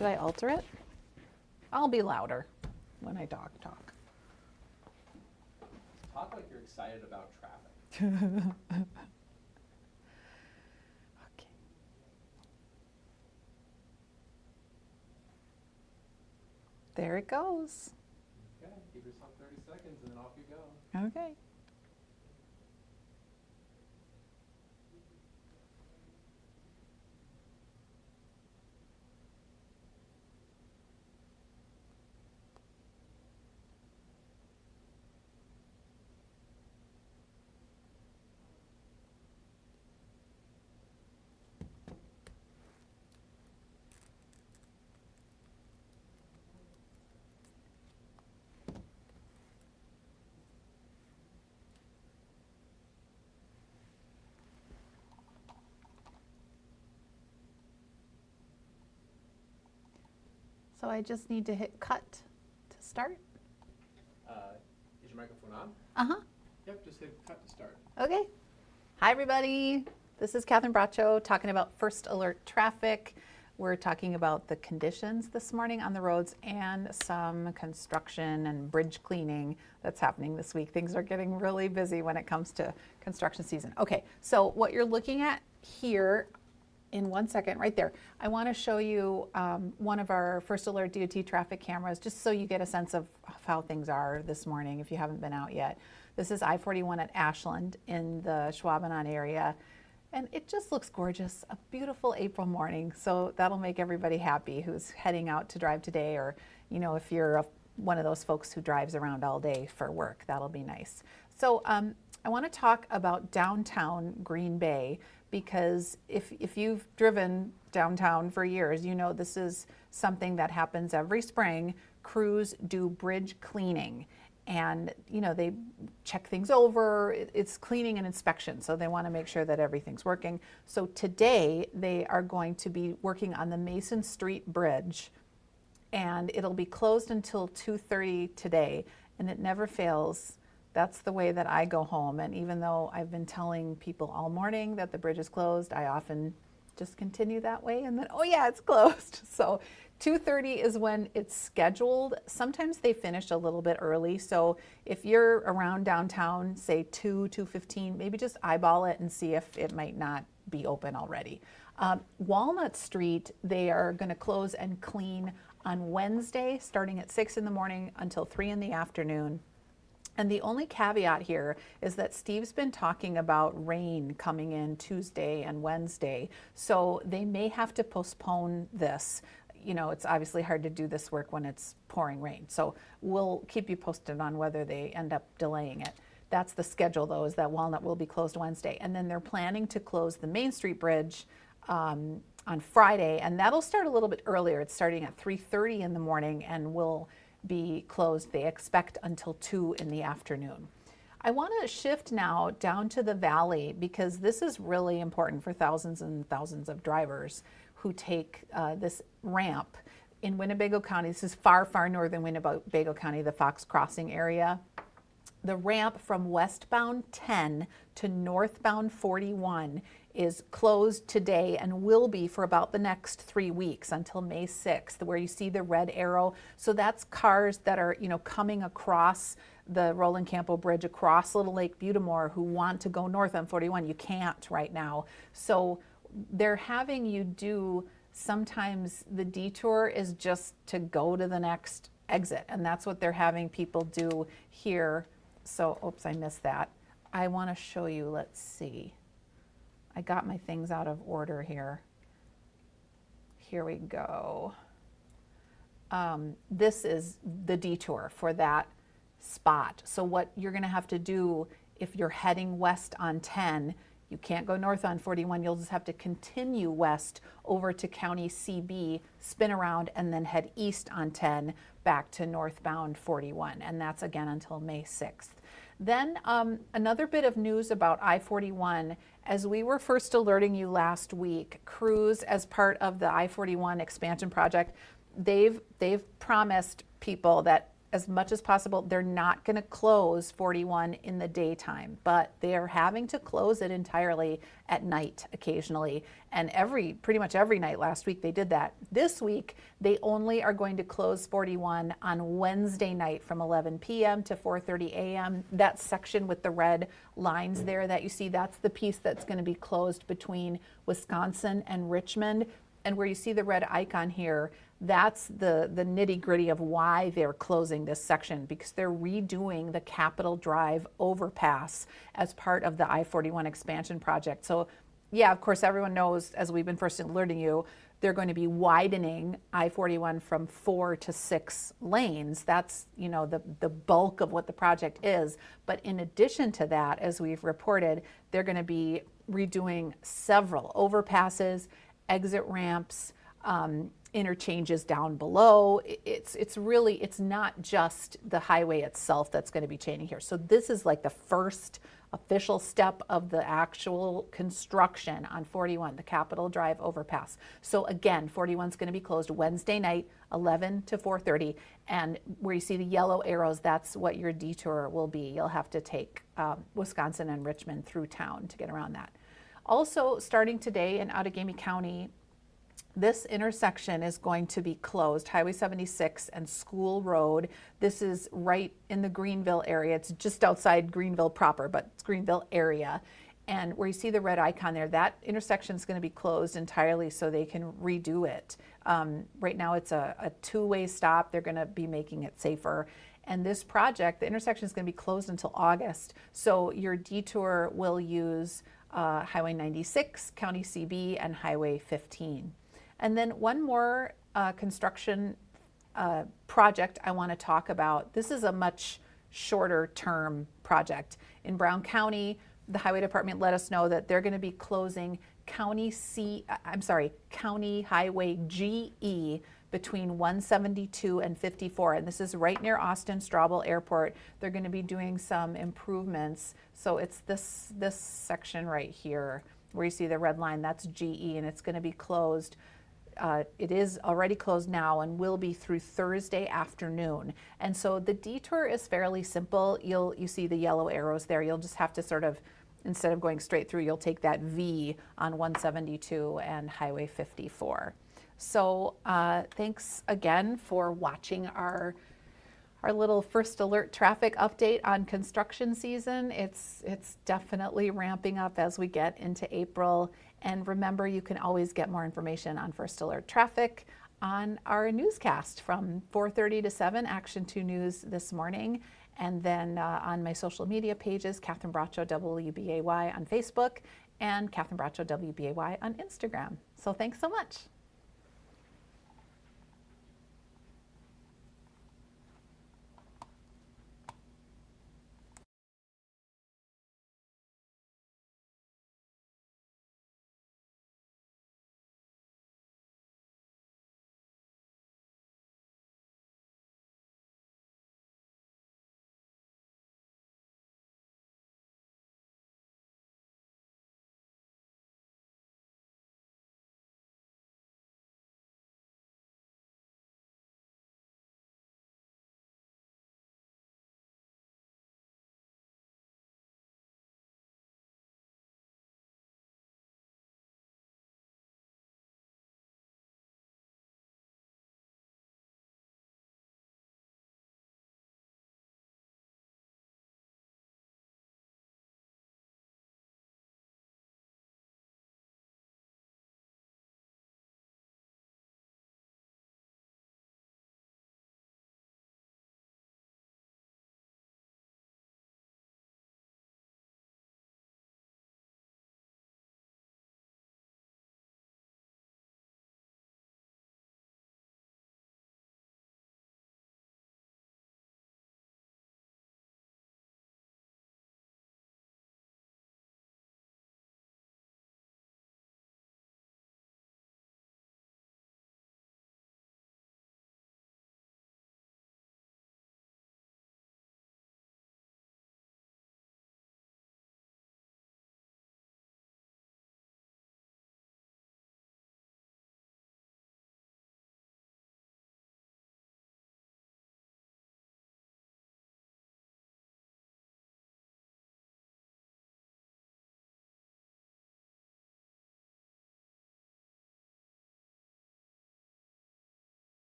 Did I alter it? I'll be louder when I talk. Talk like you're excited about traffic. Okay. There it goes. Okay, give yourself 30 seconds and then off you go. Okay. So I just need to hit cut to start. Is your microphone on? Uh-huh. Yep, just hit cut to start. Okay. Hi, everybody. This is Catherine Bracho talking about First Alert Traffic. We're talking about the conditions this morning on the roads and some construction and bridge cleaning that's happening this week. Things are getting really busy when it comes to construction season. Okay, so what you're looking at here in 1 second, right there, I want to show you one of our First Alert DOT traffic cameras, just so you get a sense of how things are this morning if you haven't been out yet. This is I-41 at Ashland in the Schwabenau area, and it just looks gorgeous. A beautiful April morning, so that'll make everybody happy who's heading out to drive today, or if you're one of those folks who drives around all day for work, that'll be nice. So I want to talk about downtown Green Bay, because if you've driven downtown for years, you know this is something that happens every spring. Crews do bridge cleaning, and they check things over. It's cleaning and inspection, so they want to make sure that everything's working. So today they are going to be working on the Mason Street Bridge, and it'll be closed until 2:30 today, and it never fails. That's the way that I go home. And even though I've been telling people all morning that the bridge is closed, I often just continue that way and then, oh yeah, it's closed. So 2:30 is when it's scheduled. Sometimes they finish a little bit early. So if you're around downtown, say 2:15, maybe just eyeball it and see if it might not be open already. Walnut Street, they are going to close and clean on Wednesday, starting at 6 in the morning until 3 in the afternoon. And the only caveat here is that Steve's been talking about rain coming in Tuesday and Wednesday, so they may have to postpone this. It's obviously hard to do this work when it's pouring rain, so we'll keep you posted on whether they end up delaying it. That's the schedule, though, is that Walnut will be closed Wednesday, and then they're planning to close the Main Street Bridge on Friday, and that'll start a little bit earlier. It's starting at 3:30 in the morning and will be closed, they expect, until 2 in the afternoon. I want to shift now down to the valley, because this is really important for thousands and thousands of drivers who take this ramp in Winnebago County. This is far, far northern Winnebago County, the Fox Crossing area. The ramp from westbound 10 to northbound 41 is closed today and will be for about the next 3 weeks until May 6th, where you see the red arrow. So that's cars that are, coming across the Roland Campo Bridge across Little Lake Butamore who want to go north on 41. You can't right now. So they're having you do, sometimes the detour is just to go to the next exit, and that's what they're having people do here. So, oops, I missed that. I want to show you, let's see. I got my things out of order here. Here we go. This is the detour for that spot. So what you're going to have to do if you're heading west on 10, you can't go north on 41. You'll just have to continue west over to County CB, spin around, and then head east on 10 back to northbound 41. And that's again until May 6th. Then another bit of news about I-41. As we were first alerting you last week, crews, as part of the I-41 expansion project, they've promised people that as much as possible, they're not going to close 41 in the daytime, but they are having to close it entirely at night occasionally. And pretty much every night last week they did that. This week, they only are going to close 41 on Wednesday night from 11 p.m. to 4:30 a.m. That section with the red lines there that you see, that's the piece that's going to be closed between Wisconsin and Richmond. And where you see the red icon here, that's the nitty-gritty of why they're closing this section, because they're redoing the Capitol Drive overpass as part of the I-41 expansion project. So yeah, of course, everyone knows, as we've been first alerting you, they're going to be widening I-41 from 4 to 6 lanes. That's, the bulk of what the project is. But in addition to that, as we've reported, they're going to be redoing several overpasses, exit ramps, interchanges down below. It's not just the highway itself that's going to be changing here. So this is like the first official step of the actual construction on 41, the Capitol Drive overpass. So again, 41 is going to be closed Wednesday night, 11 to 4:30. And where you see the yellow arrows, that's what your detour will be. You'll have to take Wisconsin and Richmond through town to get around that. Also, starting today in Outagamie County, this intersection is going to be closed, Highway 76 and School Road. This is right in the Greenville area. It's just outside Greenville proper, but it's Greenville area. And where you see the red icon there, that intersection is going to be closed entirely so they can redo it. Right now it's a two-way stop. They're going to be making it safer. And this project, the intersection is going to be closed until August. So your detour will use Highway 96, County CB, and Highway 15. And then one more construction project I want to talk about. This is a much shorter term project. In Brown County, the Highway Department let us know that they're going to be closing County Highway GE between 172 and 54. And this is right near Austin-Straubel Airport. They're going to be doing some improvements. So it's this section right here where you see the red line, that's GE, and it's going to be closed. It is already closed now and will be through Thursday afternoon. And so the detour is fairly simple. You see the yellow arrows there. You'll just have to sort of, instead of going straight through, you'll take that V on 172 and Highway 54. So thanks again for watching our little first alert traffic update on construction season. It's definitely ramping up as we get into April. And remember, you can always get more information on First Alert Traffic on our newscast from 4:30 to 7, Action 2 News this morning. And then on my social media pages, Catherine Braccio, WBAY on Facebook, and Catherine Braccio, WBAY on Instagram. So thanks so much.